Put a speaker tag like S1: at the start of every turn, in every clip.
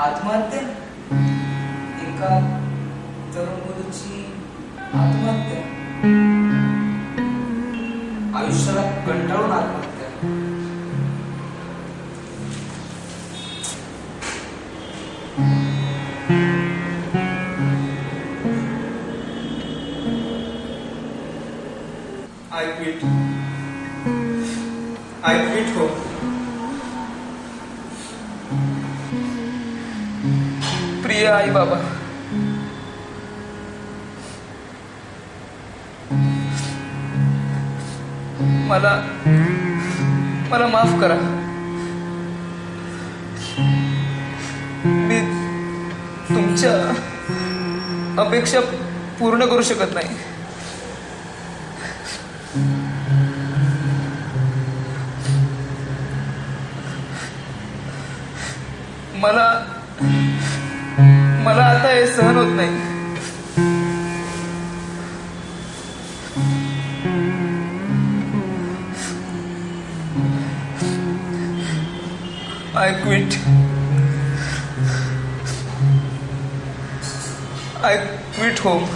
S1: आत्महत्या, एका तरुण मुलीची आत्महत्या, आयुष्याला कंटाळून आत्महत्या.
S2: I quit home.
S1: प्रिय आई बाबा, मला माफ करा. मी तुमच्या अपेक्षा पूर्ण करू शकत नाही. मला आता हे सहन होत नाही. I quit home.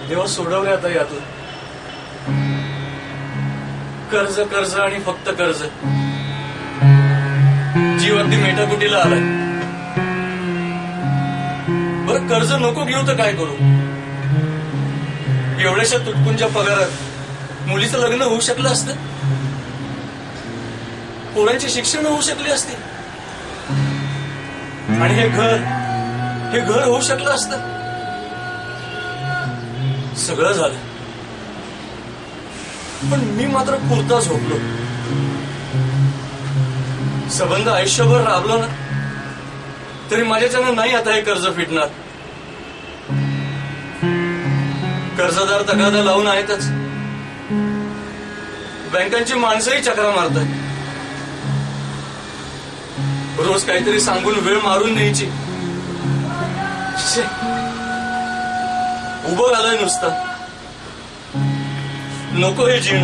S2: देवा सोडवले आता यातून. कर्ज कर्ज आणि फक्त कर्ज. जीव अगदी मेटाकुटीला आलाय. बरं कर्ज नको घेऊ तर काय करू? एवढ्याशा तुटपुंच्या पगारात मुलीचं लग्न होऊ शकलं असतं, पोरांची शिक्षण होऊ शकली असती, आणि हे घर होऊ शकलं असतं. सगळं झालं, पण मी मात्र पुरता झोपलो. संबंध आयुष्यभर राबलो ना, तरी माझ्याच्यानं नाही आता हे कर्ज फिटणार. कर्जदार तगादा लावून आहेतच, बँकांची माणसंही चक्रा मारतात. रोज काहीतरी सांगून वेळ मारून द्यायची. उभं आलंय नुसतं, नको हे जीण.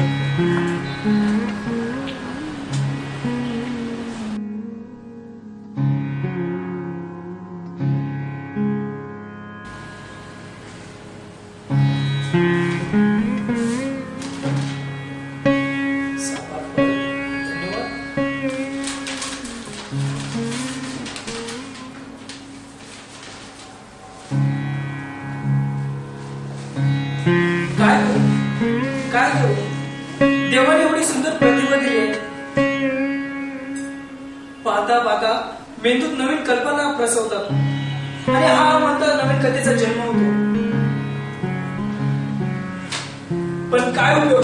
S1: काय करू? देवाने एवढी सुंदर प्रतिभा दिली आहे. पाहता पाहता मेंदूत नवीन कल्पना प्रसवतात, आणि हा म्हणता नवीन कथेचा जन्म होतो. पण काय उपयोग?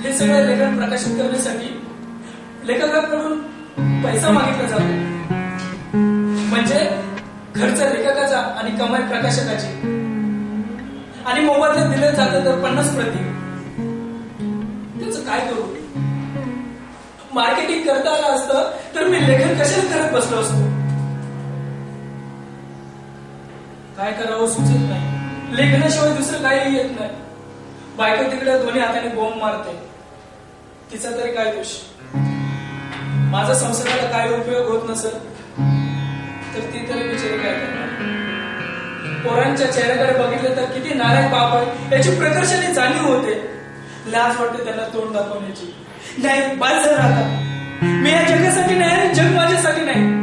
S1: हे सगळं लेखन प्रकाशित करण्यासाठी लेखकाकडून पैसा मागितला जातो. म्हणजे खर्च लेखकाचा आणि कमाई प्रकाशकाची, आणि मोबदल्यात दिलं जातं तर 50 प्रति. त्याचं काय करू? मार्केटिंग करता आलं असतं तर मी लेखन कशाला करत बसलो असतो. काय करावं सुचत नाही. लेखनाशिवाय दुसरं काही येत नाही. बायको तिकडे दोन्ही हाताने बोंब मारते, तिचा तरी काय दोष? माझा संसाराला काय उपयोग होत नसेल तर ती तरी बिचारी काय करणार? पोरांच्या चेहऱ्याकडे बघितलं तर किती नारायण बाप आहे याची प्रकर्षाने जाणीव होते. लाज वाटते त्यांना तोंड दाखवण्याची. नाही, बस झालं आता. मी या जगासाठी नाही आणि जग माझ्यासाठी नाही.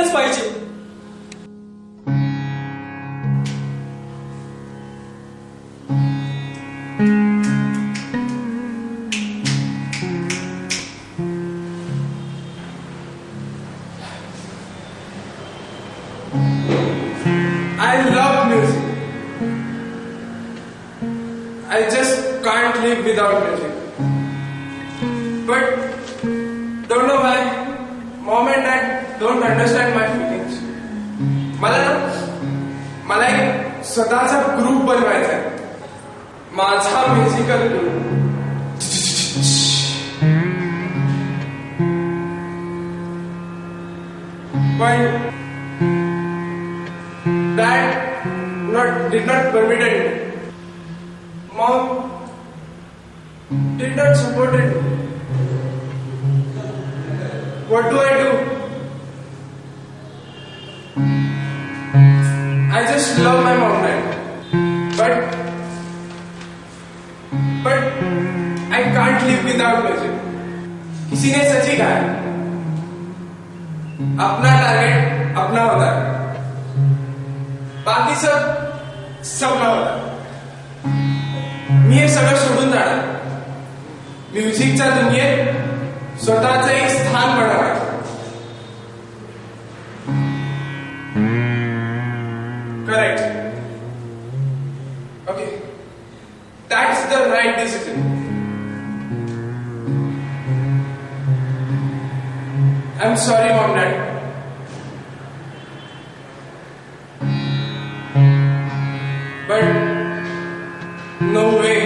S1: केलंच पाहिजे.
S3: I love music. I just can't live without music. But don't know why mom and dad don't understand my feelings. मला एक स्वतःचा ग्रुप बनवायचा आहे. माझा म्युझिकल ग्रुप. पण Dad did not permit it. Mom did not support it. What do I do? I just love my mom, right? But I can't live without music. किसी ने सच ही कहा है, अपना टारगेट अपना होता है, बाकी सब सपना होता. मी हे सगळं सोडून जाणार. म्युझिकच्या दुनियेत स्वतःचं एक स्थान बनवणार. Correct. Okay, that's the right decision. I am sorry mom dad. But no way.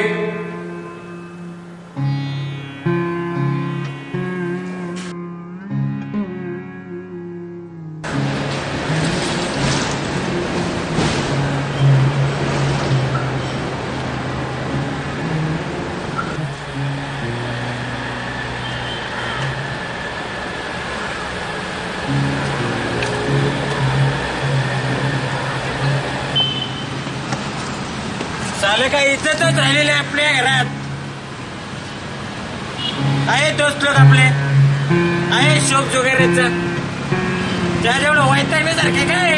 S4: चाले काय इथंच राहिलेले आपल्या घरात आहे. दोस्त लोक आपले आहे. शोक वगैरेच त्याच्यामुळे वैतागण्यासारखे काय.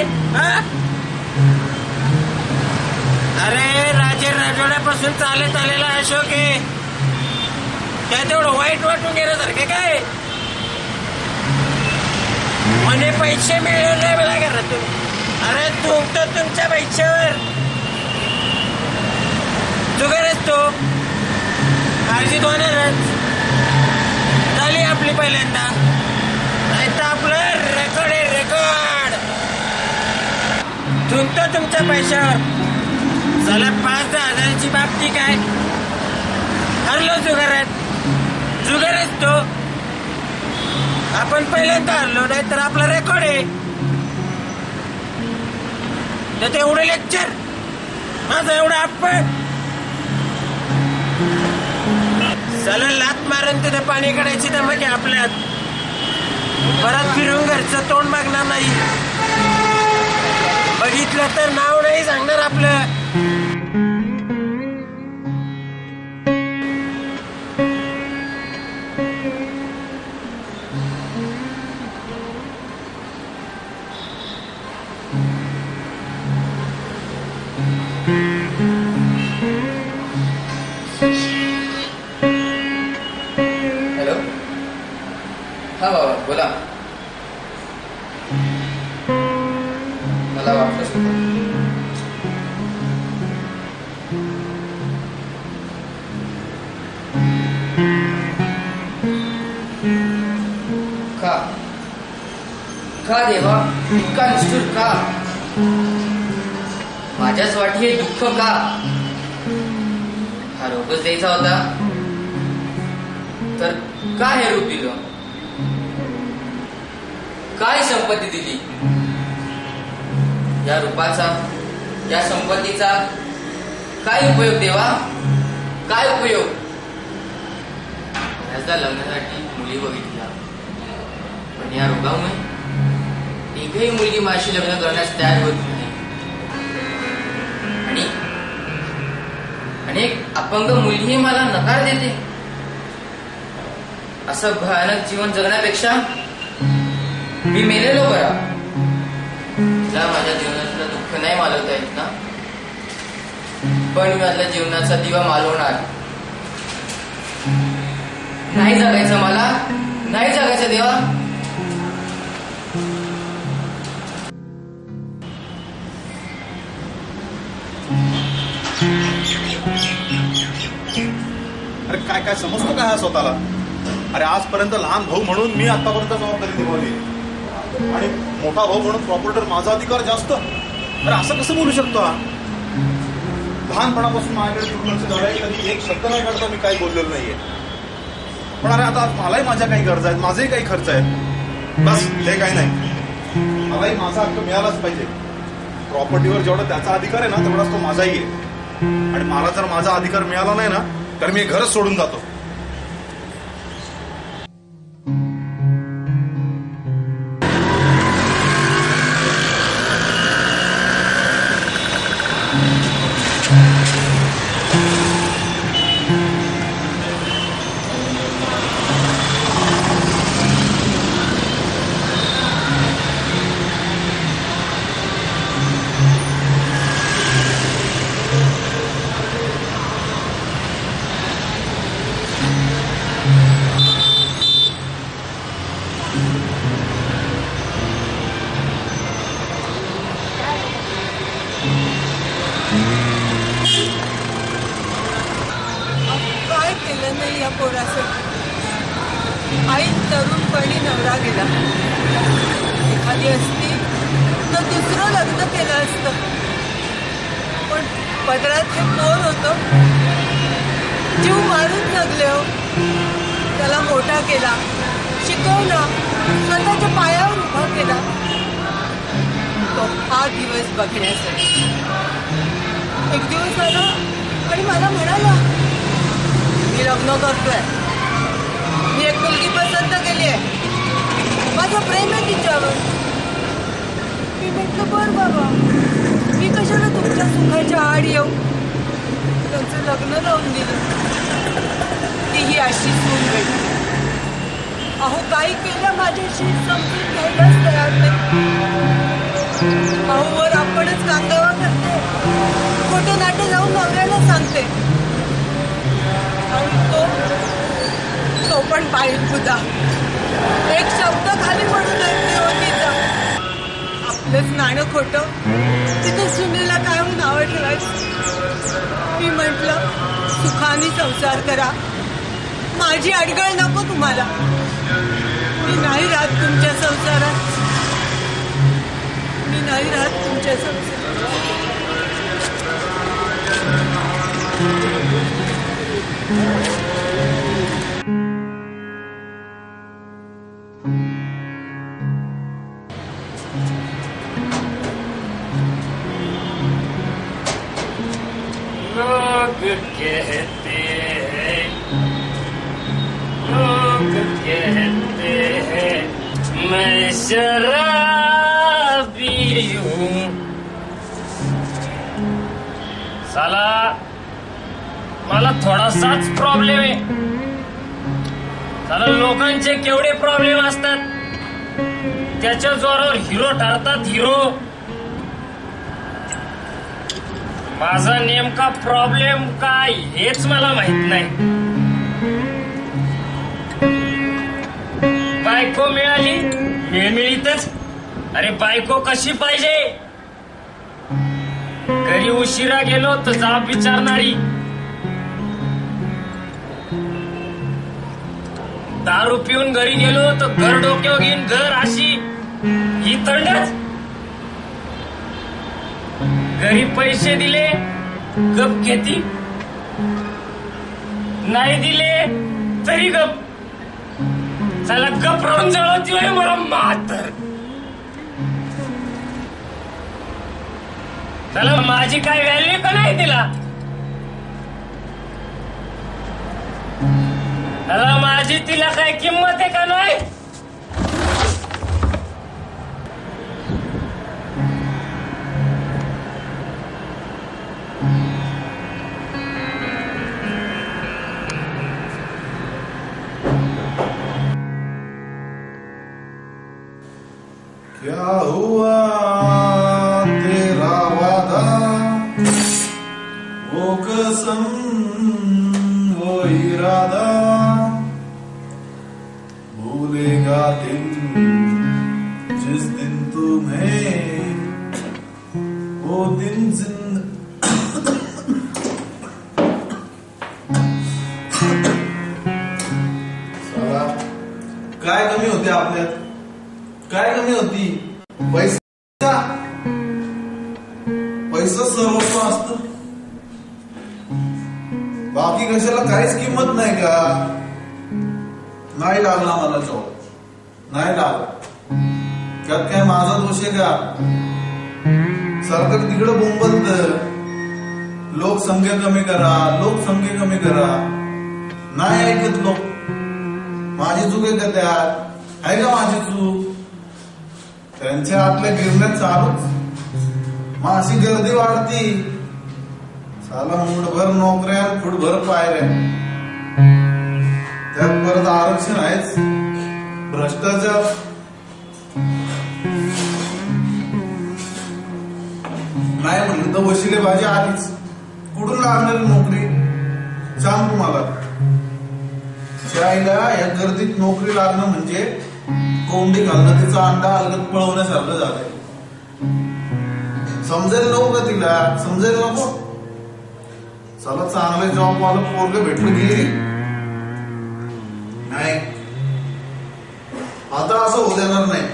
S4: अरे राजे राजवाड्यापासून चालत आलेला अशोक आहे. त्या तेवढं वाईट वाटून घेण्यासारखे काय. म्हणे पैसे मिळले नाही मला घरातून. अरे तुमचं तुमच्या पैशावर जुगारच तो अर्जित होणारच. झाली आपली पहिल्यांदा. नाही तर आपलं रेकॉर्ड आहे रेकॉर्ड. तुमचं तुमच्या पैशावर चला 5-10 हजाराची बाबती काय हरलो. जुगारच तो. आपण पहिल्यांदा हरलो नाही तर आपला रेकॉर्ड आहे. तर एवढं लेक्चर माझं एवढं आपण चला लात मारून तिथे पाणी काढायची तर मग आपल्यात परत फिरून घरचं तोंड बघणार नाही. बघितलं तर नाव नाही सांगणार आपलं.
S5: हा बाबा बोला. मला वापस का देवा इतका निष्ठुर का. माझ्याच वाटी हे दुःख का. हा रोगच द्यायचा होता तर का हे रूप दिलं. काय संपत्ती दिली. या रूपाचा या संपत्तीचा काय उपयोग देवा. काय उपयोग. बऱ्याचदा लग्नासाठी मुली बघितल्या पण या रोगामुळे एकही मुलगी माझी लग्न करण्यास तयार होत नाही. आणि अनेक अपंग मुलीही मला नकार देते. असं भयानक जीवन जगण्यापेक्षा मी मेलेलो बरा. तुला माझ्या जीवनातलं दुःख नाही मालवता येत ना, पण मी आपल्या जीवनाचा दिवा मालवणार. नाही जगायचं मला, नाही जगायचं देवा.
S6: अरे काय काय समजतो का हा स्वतःला? अरे आजपर्यंत लहान भाऊ म्हणून मी आतापर्यंत जबाबदारी निभावली आणि मोठा भाऊ म्हणून प्रॉपर्टीवर माझा अधिकार जास्त. अरे असं कसं बोलू शकतो हा? लहानपणापासून माझ्याकडे दुर्लक्ष झालंय, कधी एक शब्द नाही काढता मी काही बोललेलो नाहीये. पण अरे आता मलाही माझ्या काही गरजा आहेत, माझेही काही खर्च आहेत. बस हे काही नाही, मलाही माझा हक्क मिळालाच पाहिजे. प्रॉपर्टीवर जेवढा त्याचा अधिकार आहे ना तेवढाच तो माझाही आहे. आणि मला जर माझा अधिकार मिळाला नाही ना तर मी घरच सोडून जातो.
S7: काय केलं नाही या पोरासाठी. आई तरुणपणी नवरा गेला. एखादी असती तर दुसरं लग्न केलं असतं, पण पदरात हे पोर होतं. जीव मारून जगले हो. त्याला मोठा केला, शिकवला, स्वतःच्या पायावर उभा केला. तो हा दिवस बघण्यासाठी एक दिवस आला आणि मला म्हणाला, मी लग्न करतोय, मी एक मुलगी पसंत केली आहे, माझं प्रेम आहे तिच्यावर. मी म्हटलं बर बाबा, मी कशाला तुमच्या सुखाच्या आड येऊ. त्यांचं लग्न लावून दिलं. तीही अशी सून भेटली. अहो काही केलं माझ्याशी समजून घ्यायलाच तयार नाही. अहो वर आपणच कांगावा करते, खोटे नाटे जाऊन नवऱ्याला सांगते. आणि तो पण पाहिजे खुदा. एक शब्द खाली पडू देत होतीचा. आपलंच नाणं खोटं, तिथं सुनेला काय नावं ठेवायचं. मी म्हटलं सुखाने संसार करा, माझी अडगळ नको तुम्हाला. मी नाही राहत तुमच्या संसारात, मी नाही राहत तुमच्या संसारात.
S4: लोग कहते हैं, लोग कहते हैं मैं शराबी हूँ. साला मला थोडासाच प्रॉब्लेम आहे. साला लोकांचे केवढे प्रॉब्लेम असतात, त्याच्या जोरावर हिरो ठरतात हिरो. माझा नेमका प्रॉब्लेम काय हेच मला माहित नाही. बायको मिळाली मिळमिळीतच. अरे बायको कशी पाहिजे? घरी उशिरा गेलो तर जाब विचारणारी, दारू पिऊन घरी गेलो तर घर डोक्यावर घेईन घर अशी ही थंडच. घरी पैसे दिले गप घेती, नाही दिले तरी गप. चला गप राहून जळवती होय मला म्हातार. चला माझी काय व्हॅल्यू का नाही तिला? चला माझी तिला काय किंमत आहे का नाही?
S6: क्या हुआ रसम वो इरादा भूलेगा दिल जिस दिन तुम्हें वो दिन काय कमी होते आपल्यात? काय कमी होती? पैसा सर्वस्व असत. बाकी कशाला काहीच किंमत नाही का? नाही लागला मला जॉब, नाही लागला. त्यात काय माझा दोष आहे का? सरकार तिकडे बोंबलत लोकसंख्या कमी करा, लोकसंख्या कमी करा. नाही ऐकत लोक. माझी चूक आहे का त्यात? आहे का माझी चूक? त्यांच्या आतल्या गिरण्यात चालूच. मग अशी गर्दी वाढती. साला मुठभर नोकऱ्या, फुटभर पायऱ्या. त्यात परत आरक्षण आहेच. भ्रष्टाचार. नाही म्हणलं तर वशिले भाजी आलीच. कुठून लागणार नोकरी? सांग तुम्हाला. शाळेला या गर्दीत नोकरी लागणं म्हणजे कोंबडी घालणं, तिचा अंडा अलगत पळवण्यासारखं झालंय. समजेल नको का तिला? समजेल नको? चला चांगलं जॉब वाला पोरग भेटलं की नाही. आता असं होऊ देणार नाही.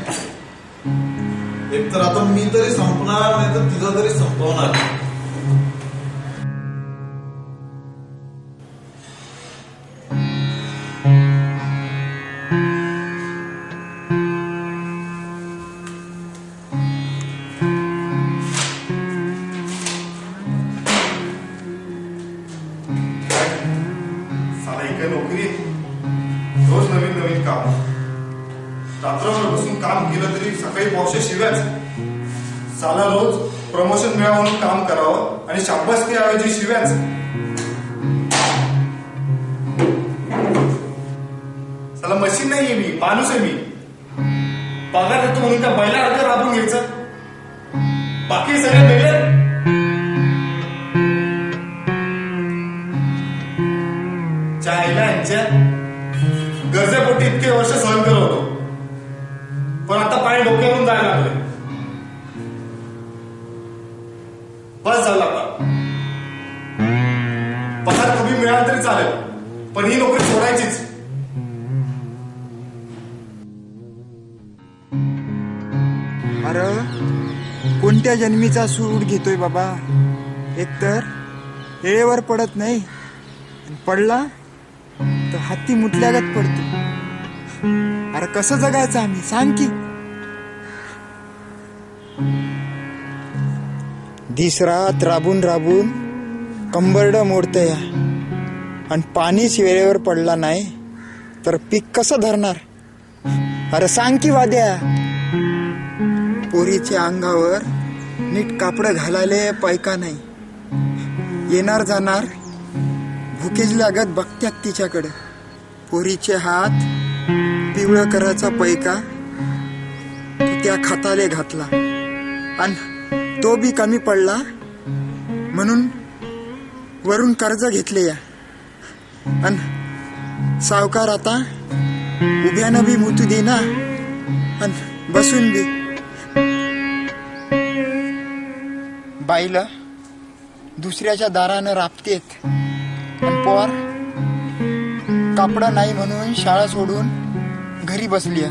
S6: एकतर आता मी तरी संपणार, नाही तर तिला तरी संपवणार.
S8: नोकरी रोज नवीन नवीन काम. रात्रभर बसून काम केलं तरी सकाळी पॉशे शिव्याच. साला रोज प्रमोशन मिळावं म्हणून काम करावं आणि शाबासकी ऐवजी शिव्याच. साला मशीन नाहीये मी, माणूस आहे मी. पगार देतो म्हणून त्या बैला अर्ध राबून घ्यायचं. बाकी सगळे वेगळे. यांच्या गरजेपोटी इतके वर्ष सहन करत होतो, पण आता पाय डोक्यावरून जायला लागले. बस झाला. पगार कमी मिळाला तरी चालेल, पण ही नोकरी सोडायचीच.
S9: अरे कोणत्या जन्मीचा सूड घेतोय बाबा. एकतर वेळेवर पडत नाही, पडला तर हाती मुतल्यागत पडतो. अरे कसं जगायचं आम्ही? सांग की. दिसरात राबून राबून कंबरड मोडतंय, आणि पाणीच वेळेवर पडला नाही तर पीक कसं धरणार? अरे सांग की वाद्या. पोरीच्या अंगावर नीट कापड घालायला पैका नाही. येणार जाणार भुकेज लागत बघत्यात तिच्याकडे. पोरीचे हात पिवळं करायचा पैका तो त्या खाताले घातला, आणि तो बी कमी पडला म्हणून वरून कर्ज घेतले. आणि सावकार आता उभ्यानं बी मुतू देना आणि बसून बी. बाईला दुसऱ्याच्या दारानं राबतेत, पण पोर कापड नाही म्हणून शाळा सोडून घरी बसली.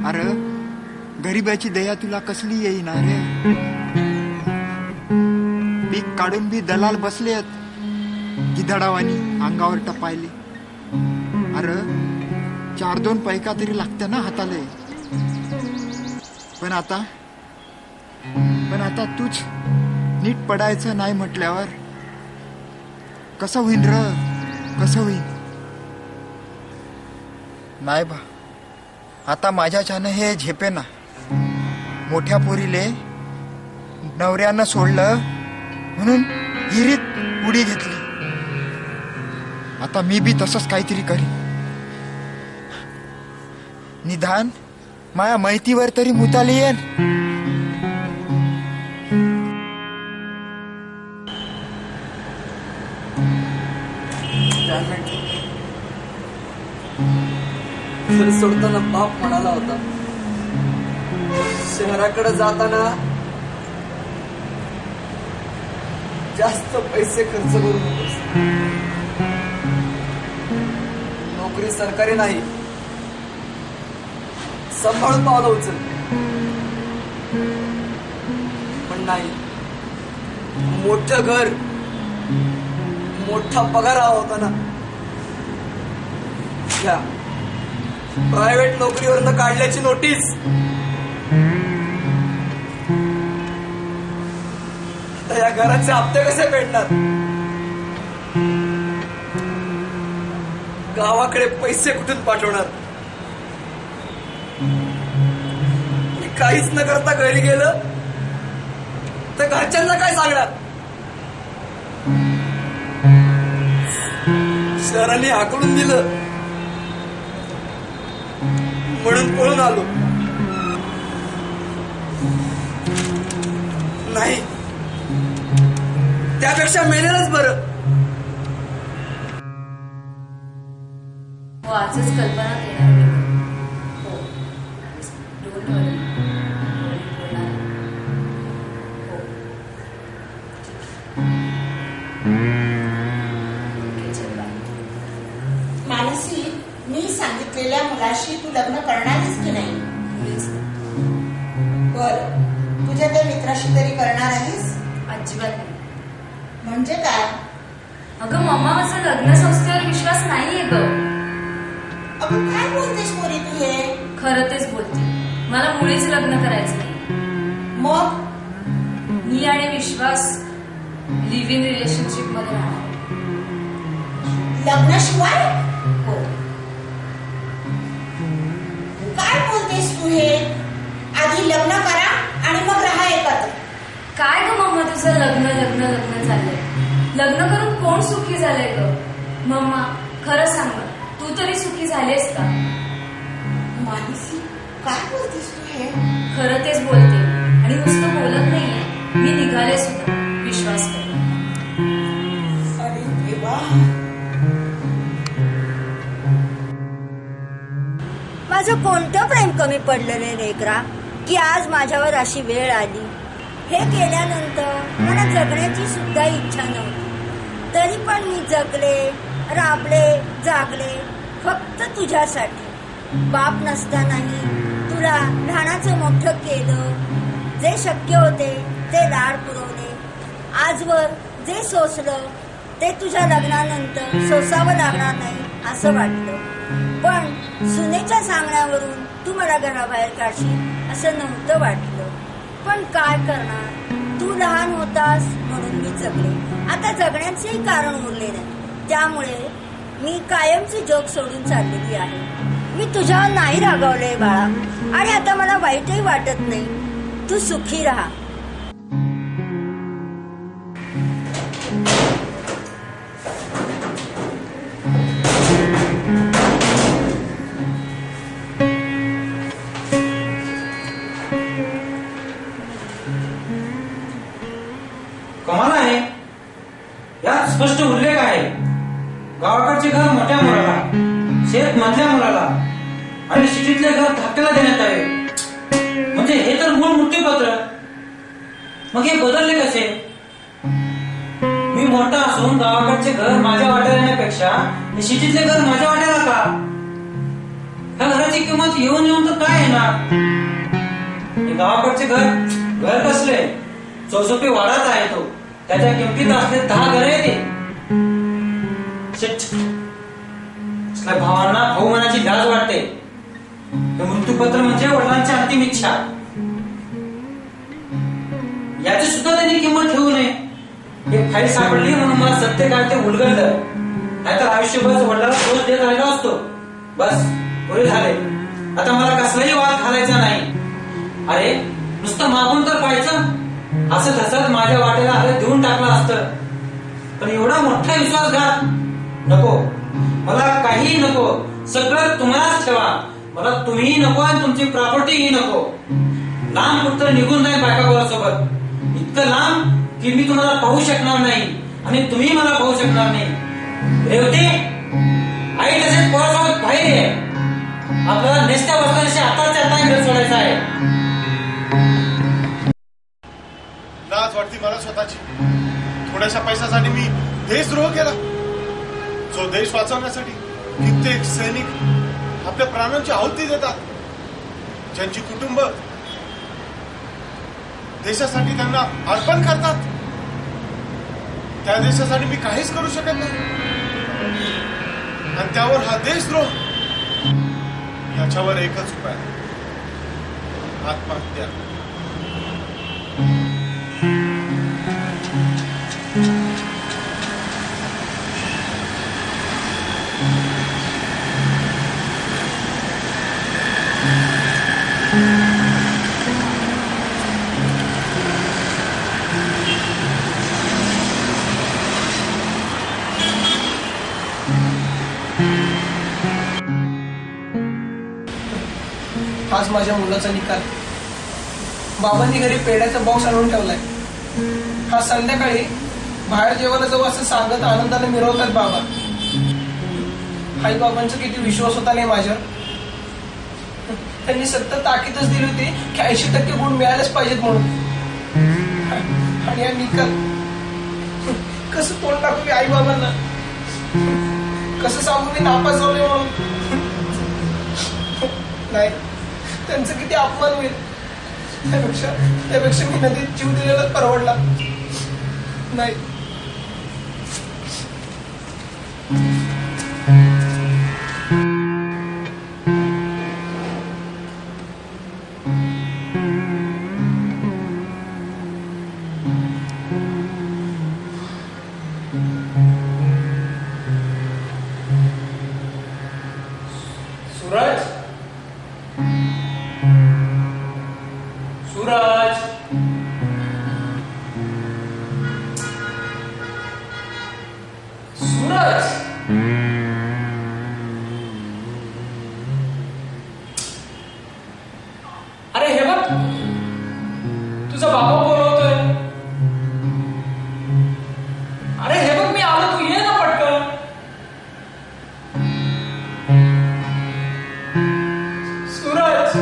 S9: अरे गरीबाची दया तुला कसली येईना रे. पीक काढून बी दलाल बसलेत गिधाडावानी अंगावर टपायले. अरे 4-2 पैका तरी लागते ना हाताले. पण आता तूच नीट पडायचं नाही म्हटल्यावर कसं होईन र? कसं होईन? नाही बा, आता माझ्याच्यानं हे झेपे ना. मोठ्या पोरीले नवऱ्यानं सोडलं म्हणून हिरीत उडी घेतली. आता मी बी तसंच काहीतरी करीन. निदान माया मैतीवर तरी मुताली येन.
S10: रिटायरमेंट घर सोडताना बाप म्हणाला होता, शहराकडे जाताना जास्त पैसे खर्च करू नकोस. नोकरी सरकारी नाही, सांभाळून पावलं उचल. पण नाही, मोठं घर, मोठा पगार हवा होता ना. घ्या, प्रायव्हेट नोकरीवरनं काढल्याची नोटीस. आता या घराचे हप्ते कसे फेडणार? गावाकडे पैसे कुठून पाठवणार? काहीच न करता घरी गेलं तर घरच्यांना काय सांगणार? शहराने हाकलून दिलं म्हणून पळून आलो. नाही, त्यापेक्षा मेलेलंच बरं.
S11: हो, आजच कल्पना देणार. हो, डोंट वरी.
S12: मानसी, मी सांगितलेल्या मुलाशी तू लग्न करणारच की नाही? बर, तुझ्या त्या मित्राशी तरी करणार आहेस?
S11: अजिबात नाही.
S12: म्हणजे काय?
S11: अगं मम्मा, माझा लग्न संस्थेवर विश्वास नाहीये ग.
S12: अगं काय बोलतेस मोरी तू हे?
S11: खरं तेच बोलते. मला मुळीच लग्न करायचं नाही.
S12: मग
S11: मी आणि विश्वास लिव्ह इन रिलेशनशिप मध्ये राहणार.
S12: लग्नाशिवाय?
S11: हो.
S12: काय बोलतेस तू हे? आधी लग्न करा आणि मग राहा एकत्र.
S11: काय ग मम्मा, तुझं लग्न लग्न लग्न चाललंय. लग्न करून कोण सुखी झालंय ग? मम्मा खरं सांग, तू तरी सुखी झालीस का?
S12: मानसी, काय बोलतेस तू हे?
S11: खरं तेच बोलते आणि नुसतं बोलत नाहीये, मी निघाले सुद्धा विश्वास कर.
S12: अरे देवा,
S13: माझं कोणतं प्रेम कमी पडलं रे रेकरा, की आज माझ्यावर अशी वेळ आली. हे केल्यानंतर मला जगण्याची सुद्धा इच्छा नव्हती, तरी पण मी जगले, राबले, जागले फक्त तुझ्यासाठी. बाप नसतानाही तुला लहानाचं मोठं केलं. जे शक्य होते ते लाड पुरवले. आजवर जे सोसलं ते तुझ्या लग्नानंतर सोसावं लागणार नाही असं वाटलं. पण सुनेच्या सांगण्यावरून तू मला घराबाहेर काढशील असं नव्हतं वाटलं. पण काय करणार, तू लहान होतास म्हणून मी जगले. आता जगण्याचेही कारण उरले नाही, त्यामुळे मी कायमची जग सोडून चाललेली आहे. मी तुझ्यावर नाही रागावले बाळा, आणि आता मला वाईटही वाटत नाही. तू सुखी राहा.
S14: कमाल आहे, यात स्पष्ट उल्लेख आहे. गावाकडचे घर मोठ्या मुलाला, शेत मधल्या मुलाला आणि सिटीतले घर धाकट्याला देण्यात आले. म्हणजे हे तर मूळ मृत्यूपत्र. मग हे बदलले कसे? मी मोठा असून गावाकडचे घर माझ्या वाट्याला येण्यापेक्षा हे सिटीतले घर माझ्या वाट्याला का? ह्या घराची किंमत येऊन येऊन तर काय येणार? हे गावाकडचे घर कसले? चौसोपी वाढत आहे तो, त्याच्या किमतीत असले 10 घरे येते. भावांना भाऊ मनाची लाज वाटते. हे मृत्यूपत्र म्हणजे वडिलांची अंतिम इच्छा. याची सुद्धा त्यांनी किंमत ठेवू नये. हे फाईल सापडली म्हणून मला सत्य काय ते उलगडलं, नाहीतर आयुष्यभर वडिलांना दोष देत राहिला असतो. बस पुरे झाले. आता मला कसलाही वाद घालायचा नाही. अरे नुसतं मागून तर पाहायचं. असं तसंच माझ्या वाटेला आलं देऊन टाकलं असतं. पण एवढा मोठा विश्वासघात नको. मला काहीही नको. सगळं तुम्हालाच ठेवा. मला तुम्हीही नको आणि तुमची प्रॉपर्टीही नको. लांब कुठं निघून जाईल बायकापोरासोबत. इतकं लांब की मी तुम्हाला पाहू शकणार नाही आणि तुम्ही मला पाहू शकणार नाही. रेवती आई तसेच पोरासोबत बाहेर आहे. आपल्याला नेसत्या वस्त्रांशी आताच आता घर सोडायचं आहे.
S6: लाज वाटते मला स्वतःची. थोड्याशा पैशासाठी मी देशद्रोह केला. जो देश वाचवण्यासाठी कित्येक सैनिक आपल्या प्राणांची आहुती देतात, ज्यांची कुटुंब देशासाठी त्यांना अर्पण करतात, त्या देशासाठी मी काहीच करू शकत नाही. आणि त्यावर हा देशद्रोह, याच्यावर एकच उपाय, आत्महत्या.
S10: आज माझ्या मुलाचा निकाल. बाबांनी घरी पेढ्याचा बॉक्स आणून ठेवलाय. हा संध्याकाळी बाहेर जेवायला जाऊ असं सांगत आनंदाने मिरवतात बाबा. आई बाबांचा किती विश्वास होता नाही माझ्यावर. त्यांनी सतत ताकीदच दिली होती की 80% गुण मिळालेच पाहिजेत म्हणून. आणि हा निकाल कसं तोंड टाकू मी आई बाबांना, कसं सांगू मी नापास झालोय म्हणून. नाही, त्यांचा किती अपमान होईल. त्यापेक्षा मी नदीत जीव दिलेलाच परवडला. नाही,
S1: सूरज, सूरज, सूरज. अरे हे बघ, तुझा बाबा बोलवतोय. अरे हे बघ, मी आलो, तू ये ना पटकन. सूरज,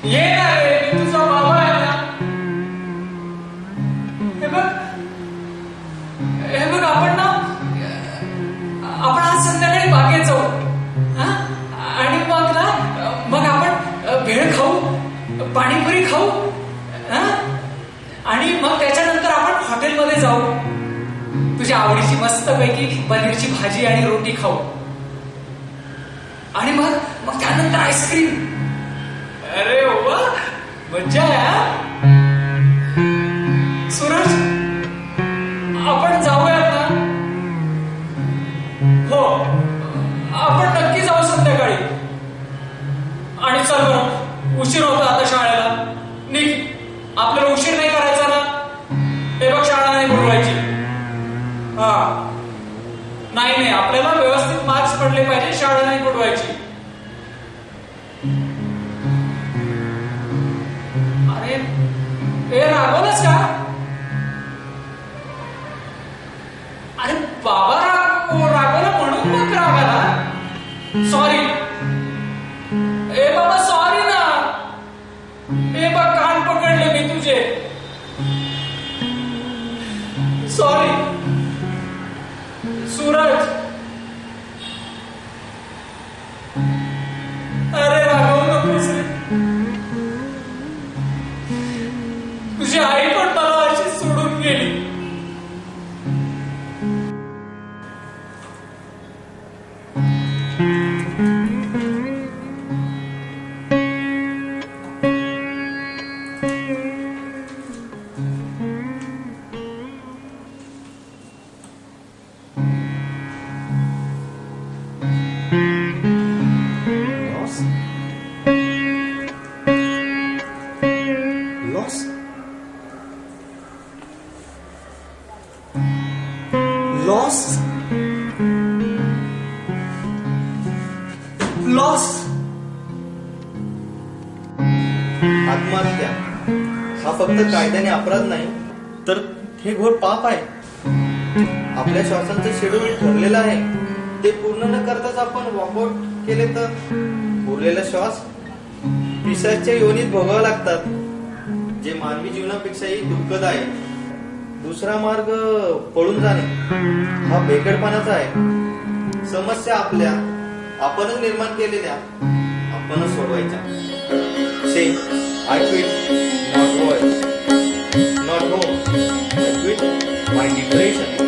S1: ये ना रे, मी तुझा बाबा आहे ना. हे बघ आपण आज संध्याकाळी बागेत जाऊ. आणि मग आपण भेळ खाऊ, पाणीपुरी खाऊ. आणि मग त्याच्यानंतर आपण हॉटेलमध्ये जाऊ. तुझ्या आवडीची मस्तपैकी पनीरची भाजी आणि रोटी खाऊ. आणि मग त्यानंतर आईस्क्रीम. अरे वा, मज्जा आहे. सूरज, आपण जाऊयात ना? हो, आपण नक्की जाऊ संध्याकाळी. आणि चल बरं, उशीर होता आता शाळेला. निघ, आपल्याला उशीर नाही करायचा ना. हे बघ, शाळा नाही बुडवायची. नाही, आपल्याला व्यवस्थित मार्क्स पडले पाहिजे, शाळा नाही बुडवायची. अरे हे रागवलंच का? अरे बाबा रागवला म्हणून मग रागाला. सॉरी. ए बाबा, सॉरी ना. ए बघ, कान पकडले मी तुझे. सॉरी सूरज. अरे रागवू नकोस रे. तुझी आई पण मला अशी सोडून गेली.
S2: आत्महत्या हा फक्त कायद्याने अपराध नाही, तर हे घोर पाप आहे.
S15: आपल्या श्वासांचं शेड्यूल ठरलेलं आहे ते पूर्ण न करताच आपण वॉकआउट केले तर उरलेला श्वास पिशाच्या योनीत भोगावे लागतात, जे मानवी जीवनापेक्षाही दुःखदायक. दुसरा मार्ग पळून जाणे हा बेकडपणाचा आहे. समस्या आपणच निर्माण केलेल्या आपणच सोडवायच्या. Say I quit not why not home, I quit my depression.